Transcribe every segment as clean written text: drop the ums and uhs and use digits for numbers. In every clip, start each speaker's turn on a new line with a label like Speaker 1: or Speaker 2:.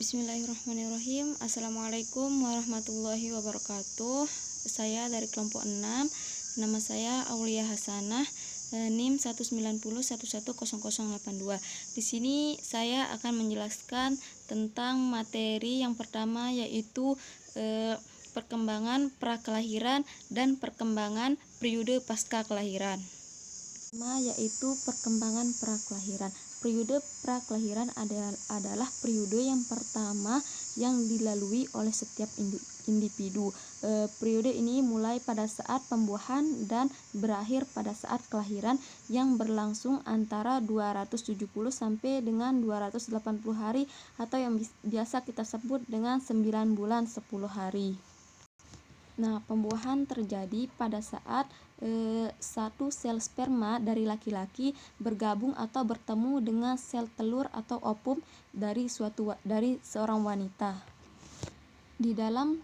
Speaker 1: Bismillahirrahmanirrahim. Assalamualaikum warahmatullahi wabarakatuh. Saya dari kelompok 6. Nama saya Aulia Hasanah, NIM 190110082. Di sini saya akan menjelaskan tentang materi yang pertama, yaitu perkembangan prakelahiran dan perkembangan periode pasca kelahiran. Yaitu perkembangan prakelahiran. Periode prakelahiran adalah periode yang pertama yang dilalui oleh setiap individu. Periode ini mulai pada saat pembuahan dan berakhir pada saat kelahiran, yang berlangsung antara 270 sampai dengan 280 hari, atau yang biasa kita sebut dengan 9 bulan 10 hari. Nah, pembuahan terjadi pada saat satu sel sperma dari laki-laki bergabung atau bertemu dengan sel telur atau ovum dari seorang wanita di dalam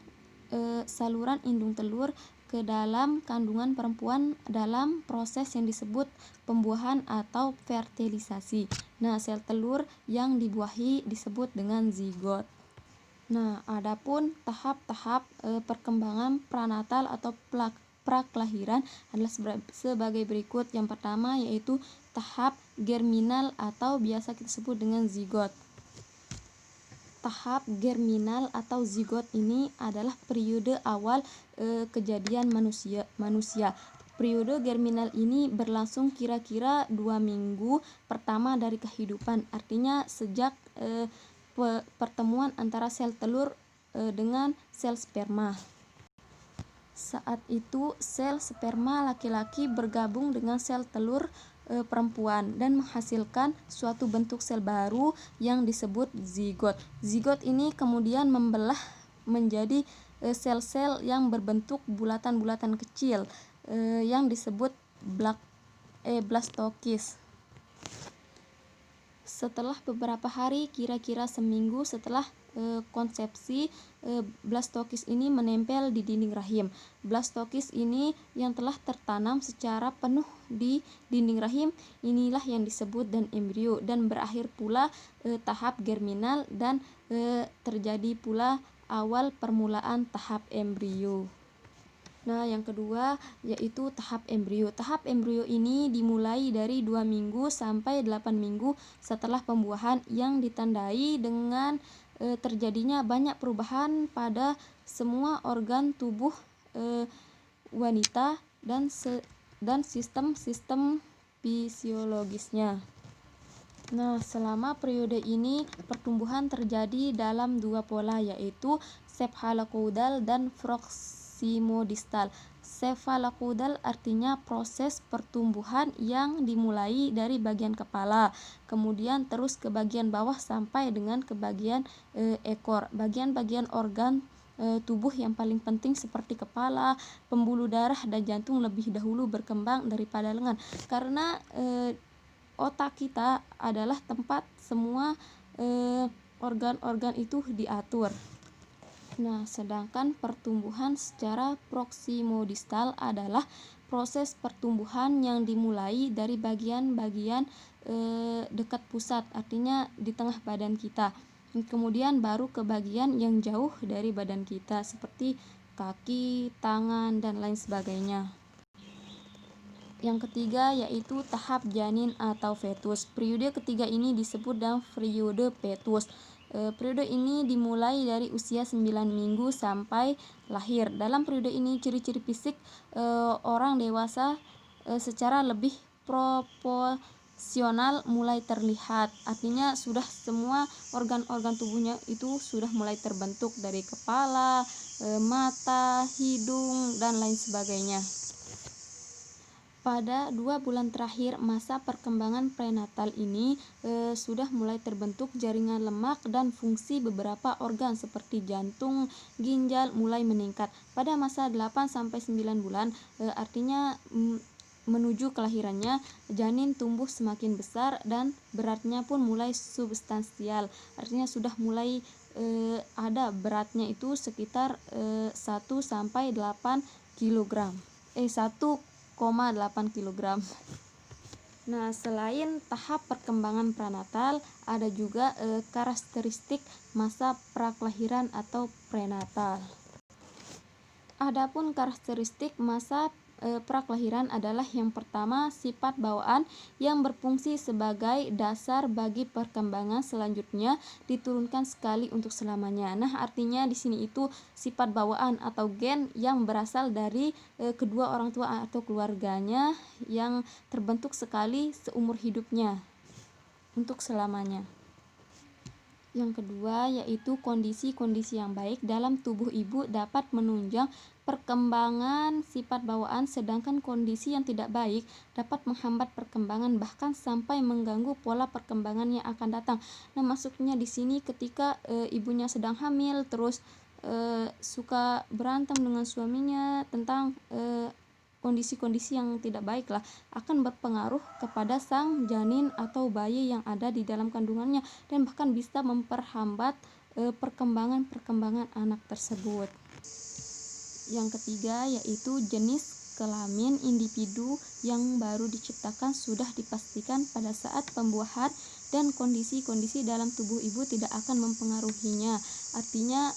Speaker 1: saluran indung telur ke dalam kandungan perempuan dalam proses yang disebut pembuahan atau fertilisasi. Nah, sel telur yang dibuahi disebut dengan zigot. Nah, adapun tahap-tahap perkembangan pranatal atau prakelahiran adalah sebagai berikut. Yang pertama yaitu tahap germinal atau biasa kita sebut dengan zigot. Tahap germinal atau zigot ini adalah periode awal kejadian manusia. Periode germinal ini berlangsung kira-kira 2 minggu pertama dari kehidupan. Artinya sejak pertemuan antara sel telur dengan sel sperma. Saat itu sel sperma laki-laki bergabung dengan sel telur perempuan dan menghasilkan suatu bentuk sel baru yang disebut zigot. Zigot ini kemudian membelah menjadi sel-sel yang berbentuk bulatan-bulatan kecil yang disebut blastokis. Setelah beberapa hari, kira-kira seminggu setelah konsepsi, blastokis ini menempel di dinding rahim. Blastokis ini yang telah tertanam secara penuh di dinding rahim, inilah yang disebut dan embrio, dan berakhir pula tahap germinal dan terjadi pula awal permulaan tahap embrio. Nah, yang kedua yaitu tahap embrio. Tahap embrio ini dimulai dari 2 minggu sampai 8 minggu setelah pembuahan, yang ditandai dengan terjadinya banyak perubahan pada semua organ tubuh wanita dan sistem-sistem fisiologisnya. Nah, selama periode ini pertumbuhan terjadi dalam 2 pola, yaitu cephalocaudal dan proximodistal. Cephalocaudal artinya proses pertumbuhan yang dimulai dari bagian kepala, kemudian terus ke bagian bawah sampai dengan ke bagian ekor. Bagian-bagian organ tubuh yang paling penting seperti kepala, pembuluh darah, dan jantung lebih dahulu berkembang daripada lengan, karena otak kita adalah tempat semua organ-organ itu diatur. Nah, sedangkan pertumbuhan secara proximodistal adalah proses pertumbuhan yang dimulai dari bagian-bagian dekat pusat, artinya di tengah badan kita, kemudian baru ke bagian yang jauh dari badan kita seperti kaki, tangan, dan lain sebagainya. Yang ketiga yaitu tahap janin atau fetus. Periode ketiga ini disebut dengan periode fetus. Periode ini dimulai dari usia 9 minggu sampai lahir. Dalam periode ini ciri-ciri fisik orang dewasa secara lebih proporsional mulai terlihat. Artinya sudah semua organ-organ tubuhnya itu sudah mulai terbentuk, dari kepala, mata, hidung, dan lain sebagainya. Pada 2 bulan terakhir masa perkembangan prenatal ini sudah mulai terbentuk jaringan lemak, dan fungsi beberapa organ seperti jantung, ginjal mulai meningkat. Pada masa 8-9 bulan, artinya menuju kelahirannya, janin tumbuh semakin besar dan beratnya pun mulai substansial. Artinya sudah mulai ada beratnya itu sekitar 1-8 kg. 1,8 kg. Nah, selain tahap perkembangan prenatal, ada juga karakteristik masa prakelahiran atau prenatal. Adapun karakteristik masa prakelahiran adalah yang pertama, sifat bawaan yang berfungsi sebagai dasar bagi perkembangan selanjutnya diturunkan sekali untuk selamanya. Nah, artinya di sini itu sifat bawaan atau gen yang berasal dari kedua orang tua atau keluarganya yang terbentuk sekali seumur hidupnya untuk selamanya. Yang kedua yaitu kondisi-kondisi yang baik dalam tubuh ibu dapat menunjang perkembangan sifat bawaan, sedangkan kondisi yang tidak baik dapat menghambat perkembangan bahkan sampai mengganggu pola perkembangan yang akan datang. Nah, maksudnya di sini ketika ibunya sedang hamil terus suka berantem dengan suaminya tentang kondisi-kondisi yang tidak baik lah akan berpengaruh kepada sang janin atau bayi yang ada di dalam kandungannya dan bahkan bisa memperhambat perkembangan anak tersebut. Yang ketiga yaitu jenis kelamin individu yang baru diciptakan sudah dipastikan pada saat pembuahan dan kondisi-kondisi dalam tubuh ibu tidak akan mempengaruhinya. Artinya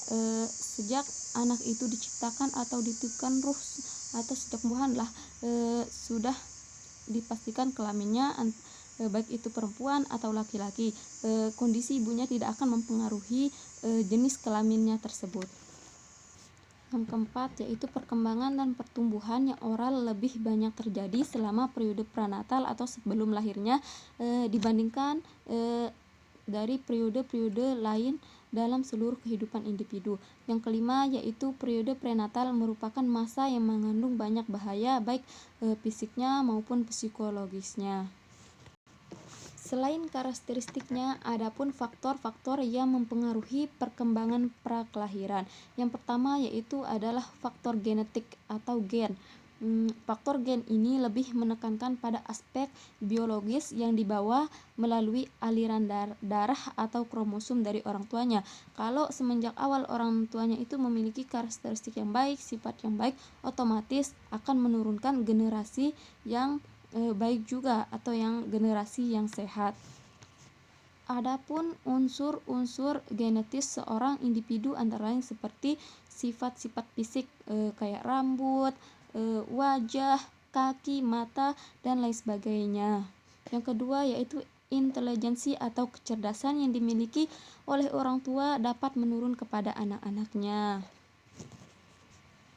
Speaker 1: sejak anak itu diciptakan atau ditiupkan ruh atau sejak pembuahan lah sudah dipastikan kelaminnya baik itu perempuan atau laki-laki. Kondisi ibunya tidak akan mempengaruhi jenis kelaminnya tersebut. Yang keempat yaitu perkembangan dan pertumbuhan yang oral lebih banyak terjadi selama periode prenatal atau sebelum lahirnya dibandingkan dari periode-periode lain dalam seluruh kehidupan individu. Yang kelima yaitu periode prenatal merupakan masa yang mengandung banyak bahaya baik fisiknya maupun psikologisnya. Selain karakteristiknya, adapun faktor-faktor yang mempengaruhi perkembangan prakelahiran. Yang pertama yaitu adalah faktor genetik atau gen. Faktor gen ini lebih menekankan pada aspek biologis yang dibawa melalui aliran darah atau kromosom dari orang tuanya. Kalau semenjak awal orang tuanya itu memiliki karakteristik yang baik, sifat yang baik, otomatis akan menurunkan generasi yang baik juga atau yang generasi yang sehat. Adapun unsur-unsur genetis seorang individu antara lain seperti sifat-sifat fisik kayak rambut, wajah, kaki, mata, dan lain sebagainya. Yang kedua yaitu intelijensi atau kecerdasan yang dimiliki oleh orang tua dapat menurun kepada anak-anaknya.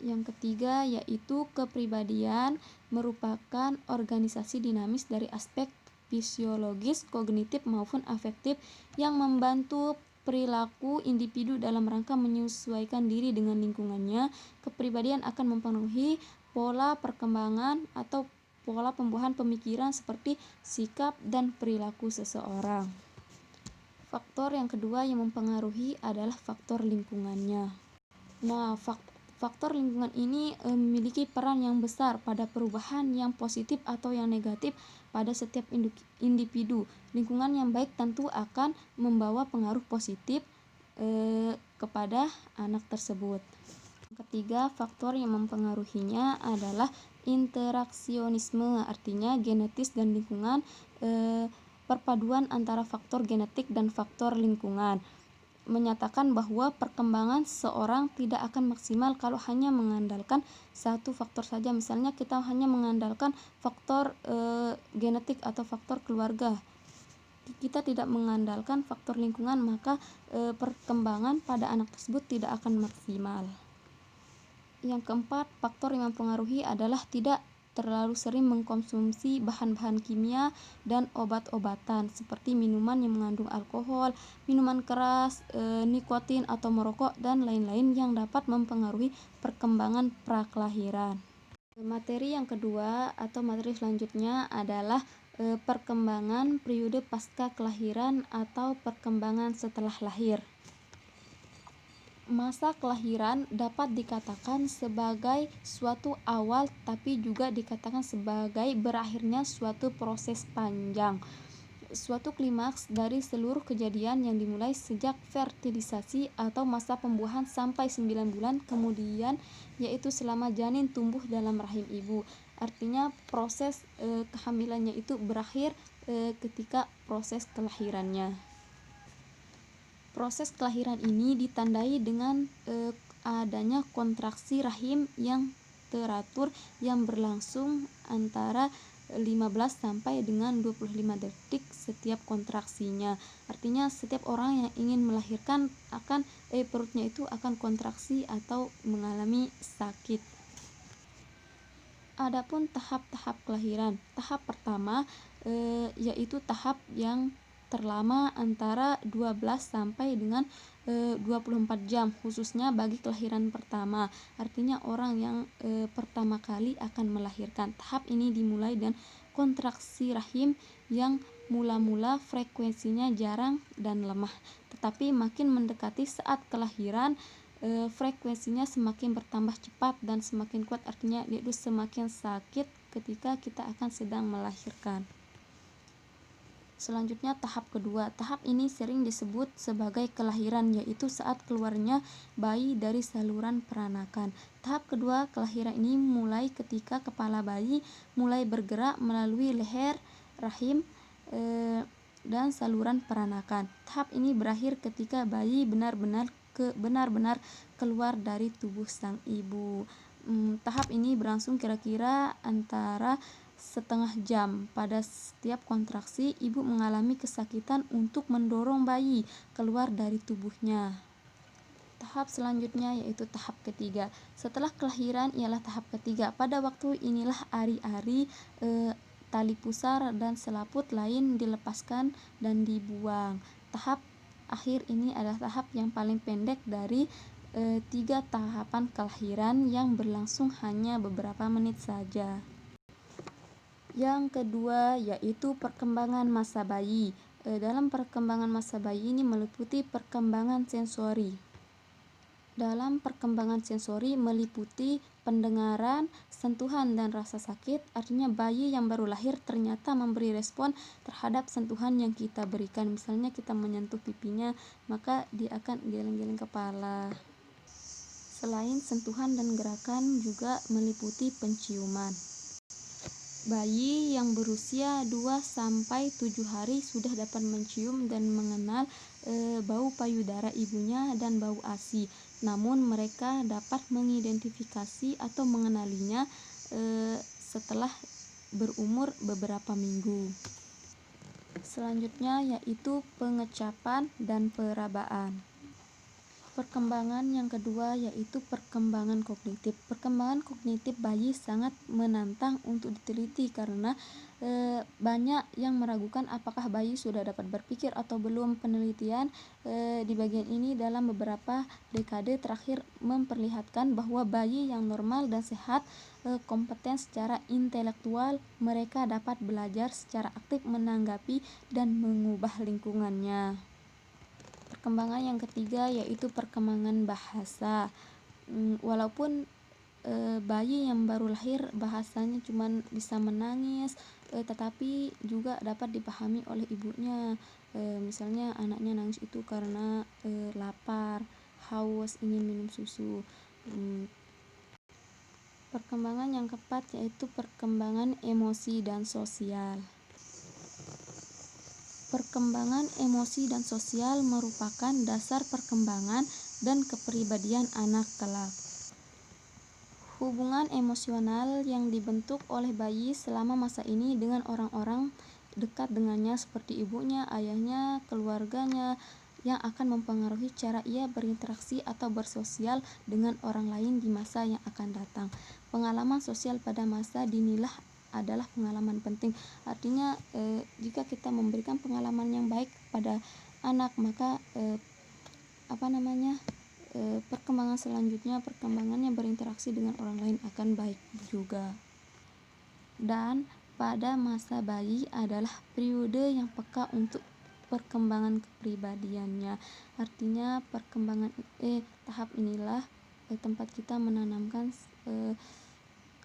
Speaker 1: Yang ketiga yaitu kepribadian merupakan organisasi dinamis dari aspek fisiologis, kognitif maupun afektif yang membantu perilaku individu dalam rangka menyesuaikan diri dengan lingkungannya. Kepribadian akan mempengaruhi pola perkembangan atau pola pembuahan pemikiran seperti sikap dan perilaku seseorang. Faktor yang kedua yang mempengaruhi adalah faktor lingkungannya. Nah, faktor lingkungan ini memiliki peran yang besar pada perubahan yang positif atau yang negatif pada setiap individu. Lingkungan yang baik tentu akan membawa pengaruh positif kepada anak tersebut. Yang ketiga, faktor yang mempengaruhinya adalah interaksionisme, artinya genetis dan lingkungan, perpaduan antara faktor genetik dan faktor lingkungan menyatakan bahwa perkembangan seorang tidak akan maksimal kalau hanya mengandalkan satu faktor saja. Misalnya kita hanya mengandalkan faktor genetik atau faktor keluarga, kita tidak mengandalkan faktor lingkungan, maka perkembangan pada anak tersebut tidak akan maksimal. Yang keempat, faktor yang mempengaruhi adalah tidak terlalu sering mengkonsumsi bahan-bahan kimia dan obat-obatan seperti minuman yang mengandung alkohol, minuman keras, nikotin atau merokok, dan lain-lain yang dapat mempengaruhi perkembangan prakelahiran. Materi yang kedua atau materi selanjutnya adalah perkembangan periode pasca kelahiran atau perkembangan setelah lahir. Masa kelahiran dapat dikatakan sebagai suatu awal tapi juga dikatakan sebagai berakhirnya suatu proses panjang, suatu klimaks dari seluruh kejadian yang dimulai sejak fertilisasi atau masa pembuahan sampai 9 bulan kemudian, yaitu selama janin tumbuh dalam rahim ibu. Artinya proses kehamilannya itu berakhir ketika proses kelahirannya. Proses kelahiran ini ditandai dengan adanya kontraksi rahim yang teratur yang berlangsung antara 15 sampai dengan 25 detik setiap kontraksinya. Artinya setiap orang yang ingin melahirkan akan perutnya itu akan kontraksi atau mengalami sakit. Adapun tahap-tahap kelahiran. Tahap pertama yaitu tahap yang terlama antara 12 sampai dengan 24 jam, khususnya bagi kelahiran pertama. Artinya orang yang pertama kali akan melahirkan. Tahap ini dimulai dengan kontraksi rahim yang mula-mula frekuensinya jarang dan lemah, tetapi makin mendekati saat kelahiran frekuensinya semakin bertambah cepat dan semakin kuat, artinya yaitu semakin sakit ketika kita akan sedang melahirkan. Selanjutnya tahap kedua. Tahap ini sering disebut sebagai kelahiran, yaitu saat keluarnya bayi dari saluran peranakan. Tahap kedua kelahiran ini mulai ketika kepala bayi mulai bergerak melalui leher, rahim, dan saluran peranakan. Tahap ini berakhir ketika bayi benar-benar keluar dari tubuh sang ibu. Tahap ini berlangsung kira-kira antara setengah jam. Pada setiap kontraksi, ibu mengalami kesakitan untuk mendorong bayi keluar dari tubuhnya. Tahap selanjutnya yaitu tahap ketiga. Setelah kelahiran ialah tahap ketiga. Pada waktu inilah ari-ari, tali pusar dan selaput lain dilepaskan dan dibuang. Tahap akhir ini adalah tahap yang paling pendek dari 3 tahapan kelahiran yang berlangsung hanya beberapa menit saja. Yang kedua yaitu perkembangan masa bayi. Dalam perkembangan masa bayi ini meliputi perkembangan sensori. Dalam perkembangan sensori meliputi pendengaran, sentuhan, dan rasa sakit. Artinya bayi yang baru lahir ternyata memberi respon terhadap sentuhan yang kita berikan. Misalnya kita menyentuh pipinya, maka dia akan geleng-geleng kepala. Selain sentuhan dan gerakan juga meliputi penciuman. Bayi yang berusia 2-7 hari sudah dapat mencium dan mengenal bau payudara ibunya dan bau ASI. Namun mereka dapat mengidentifikasi atau mengenalinya setelah berumur beberapa minggu. Selanjutnya yaitu pengecapan dan perabaan. Perkembangan yang kedua yaitu perkembangan kognitif. Perkembangan kognitif bayi sangat menantang untuk diteliti karena banyak yang meragukan apakah bayi sudah dapat berpikir atau belum. Penelitian di bagian ini dalam beberapa dekade terakhir memperlihatkan bahwa bayi yang normal dan sehat kompeten secara intelektual, mereka dapat belajar secara aktif, menanggapi dan mengubah lingkungannya. Perkembangan yang ketiga yaitu perkembangan bahasa. Walaupun bayi yang baru lahir bahasanya cuma bisa menangis, tetapi juga dapat dipahami oleh ibunya. Misalnya anaknya nangis itu karena lapar, haus, ingin minum susu. Perkembangan yang keempat yaitu perkembangan emosi dan sosial. Perkembangan emosi dan sosial merupakan dasar perkembangan dan kepribadian anak kelak. Hubungan emosional yang dibentuk oleh bayi selama masa ini dengan orang-orang dekat dengannya seperti ibunya, ayahnya, keluarganya yang akan mempengaruhi cara ia berinteraksi atau bersosial dengan orang lain di masa yang akan datang. Pengalaman sosial pada masa dinilah adalah pengalaman penting. Artinya jika kita memberikan pengalaman yang baik pada anak, maka perkembangan selanjutnya, perkembangannya berinteraksi dengan orang lain akan baik juga. Dan pada masa bayi adalah periode yang peka untuk perkembangan kepribadiannya. Artinya perkembangan tahap inilah tempat kita menanamkan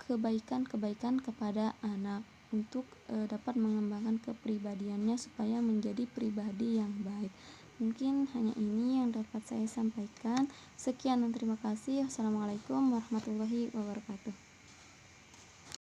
Speaker 1: kebaikan-kebaikan kepada anak untuk dapat mengembangkan kepribadiannya supaya menjadi pribadi yang baik. Mungkin hanya ini yang dapat saya sampaikan. Sekian dan terima kasih. Wassalamualaikum warahmatullahi wabarakatuh.